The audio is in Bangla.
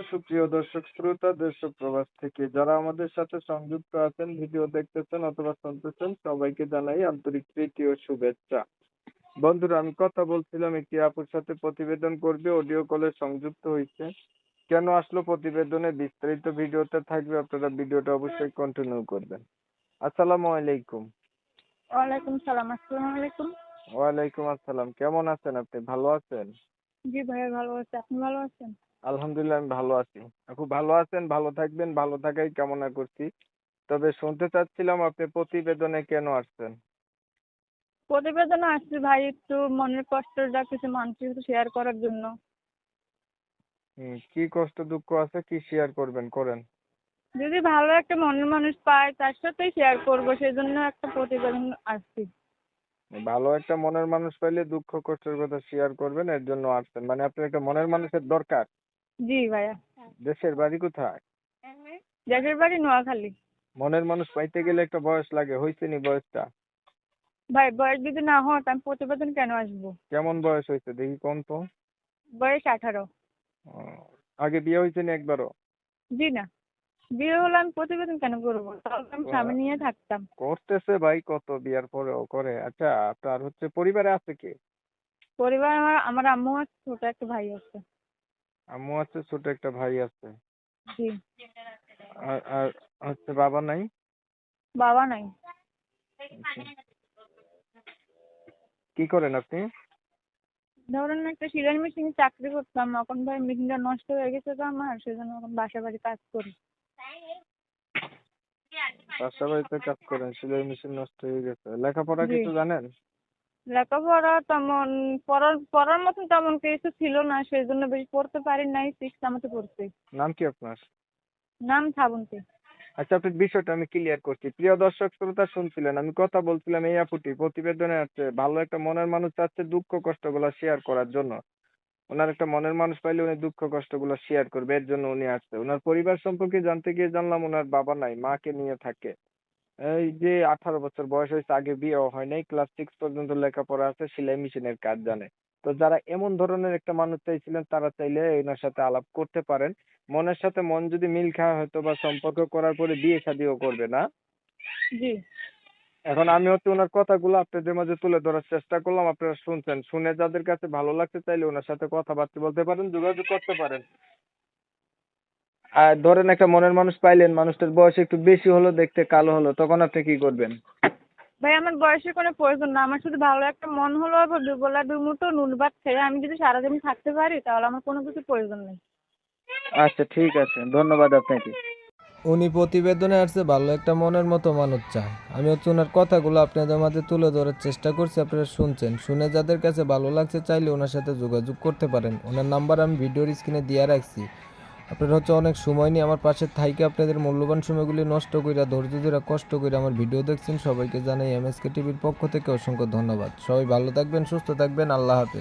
সুপ্রিয় দর্শক শ্রোতা দেশ ও প্রবাস থেকে যারা আমাদের সাথে সংযুক্ত আছেন, ভিডিও দেখতেছেন অথবা শুনতেছেন, সবাইকে জানাই আন্তরিক প্রীতি ও শুভেচ্ছা। বন্ধুরা, আমি কথা বলছিলাম একটি আপুর সাথে প্রতিবেদন করবে, অডিও কলে সংযুক্ত হয়েছে। কেন আসলো প্রতিবেদনে বিস্তারিত ভিডিওতে থাকবে, আপনারা ভিডিওটা অবশ্যই কন্টিনিউ করবেন। আসসালামু আলাইকুম। ওয়ালাইকুম সালাম। আসসালামু আলাইকুম। ওয়ালাইকুম আসসালাম। কেমন আছেন আপনি? ভালো আছেন? জি ভাইয়া ভালো আছি। আপনি ভালো আছেন? আলহামদুলিল্লাহ, আমি ভালো আছি। খুব ভালো আছেন, ভালো থাকবেন, ভালো থাকাই কামনা করছি। তবে শুনতে চাচ্ছিলাম আপনি প্রতিবেদনে কেন আসছেন? প্রতিবেদনে আসছি ভাই একটু মনের কষ্টটা কিছু মানুষের সাথে শেয়ার করার জন্য। কি কষ্ট দুঃখ আছে, কি শেয়ার করবেন করেন। যদি ভালো একটা মনের মানুষ পাই তার সাথেই শেয়ার করবো, সেই জন্য একটা প্রতিবেদন আসছি। ভালো একটা মনের মানুষ পাইলে দুঃখ কষ্টের কথা শেয়ার করবেন, এর জন্য আসছেন। মানে আপনার একটা মনের মানুষের দরকার। জি ভাইয়া। দেশের বাড়ি কোথায়? দেশের বাড়ি নোয়াখালী। মনের মানুষ পাইতে গেলে একটা বয়স লাগে, হয়েছে নি বয়সটা? ভাই বয়স যদি না হয় আমি প্রতিবেদন কেন আসবো? কেমন বয়স হয়েছে দেখি কোন তো? বয়স 18। আগে বিয়ে হয়েছে নি একবারও? জি না, বিয়ে হলে আমি প্রতিবেদন কেন করবো? তাহলে আমি স্বামী নিয়ে থাকতাম। করতেছে ভাই, কত বিয়ার পরেও করে। আচ্ছা, আপনার হচ্ছে পরিবারে আছে কে? পরিবার আমার আমার আম্মু আছে, ছোট একটা ভাই আছে। আম্মু আছে, ছোট একটা ভাই আছে। জি। আর আর হচ্ছে বাবা নাই? বাবা নাই। আচ্ছা। কি করেন আপনি? ধরুন একটা সেলাই মেশিনে চাকরি করতাম, এখন ভাই মেশিনটা নষ্ট হয়ে গেছে তো আমার, সেজন্য এখন বাসা বাড়ি কাজ করি। বাসা বাড়িতে কাজ করেন, সেলাই মেশিন নষ্ট হয়ে গেছে। লেখাপড়া জি। কিছু জানেন? লেখাপড়া তেমন পড়ার পড়ার মতন তেমন কিছু ছিল না, সেই জন্য বেশি পড়তে পারি নাই, 6 পড়ছি। নাম কি আপনার? নাম শ্রাবন্তী। আচ্ছা, আপনার বিষয়টা আমি ক্লিয়ার করছি। প্রিয় দর্শক শ্রোতা, শুনছিলেন আমি কথা বলছিলাম এই আপুটি প্রতিবেদনে আছে ভালো একটা মনের মানুষ চাচ্ছে দুঃখ কষ্টগুলো শেয়ার করার জন্য। ওনার একটা মনের মানুষ পাইলে উনি দুঃখ কষ্টগুলো শেয়ার করবে, এর জন্য উনি আসছে। ওনার পরিবার সম্পর্কে জানতে গিয়ে জানলাম ওনার বাবা নাই, মাকে নিয়ে থাকে। এই যে 18 বছর বয়স হয়েছে, আগে বিয়েও হয় নাই, ক্লাস 6 পর্যন্ত লেখাপড়া আছে, সেলাই মেশিনের কাজ জানে। তো যারা এমন ধরনের একটা মানুষ চাইছিলেন তারা চাইলে এনার সাথে আলাপ করতে পারেন। মনের সাথে মন যদি মিল খায় হয়তো বা সম্পর্ক করার পরে বিয়ে শাদীও করবে না। জি। এখন আমি হচ্ছে ওনার কথাগুলো আপনাদের মাঝে তুলে ধরার চেষ্টা করলাম, আপনারা শুনছেন। শুনে যাদের কাছে ভালো লাগছে চাইলে ওনার সাথে কথাবার্তা বলতে পারেন, যোগাযোগ করতে পারেন। আর ধরেন একটা মনের মানুষ পাইলেন, মানুষটার বয়স একটু বেশি হলো, দেখতে কালো হলো, তখন আপনি কি করবেন? ভাই আমার বয়সের কোনো প্রয়োজন না, আমার শুধু ভালো একটা মন হলো, দুবেলা দুমুঠো নুন ভাত খেয়ে আমি যদি সারাদিন থাকতে পারি তাহলে আমার কোনো কিছু প্রয়োজন নেই। আচ্ছা, ঠিক আছে, ধন্যবাদ আপনাকে। উনি প্রতিবেদনে আসছে ভালো একটা মনের মতো মানুষ চায়। আমি হচ্ছে ওনার কথাগুলো আপনাদের মাঝে তুলে ধরার চেষ্টা করছি, আপনারা শুনছেন। শুনে যাদের কাছে ভালো লাগছে চাইলে ওনার সাথে যোগাযোগ করতে পারেন। ওনার নাম্বার আমি ভিডিওর স্ক্রিনে দিয়ে রাখছি। আপনারা হচ্ছে অনেক সময় নিয়ে আমার পাশে থাইকে আপনাদের মূল্যবান সময়গুলি নষ্ট কইরা ধৈর্য ধরে কষ্ট করে আমার ভিডিও দেখছেন। সবাইকে জানাই MSK টিভির পক্ষ থেকে অসংখ্য ধন্যবাদ। সবাই ভালো থাকবেন, সুস্থ থাকবেন। আল্লাহ হাফেজ।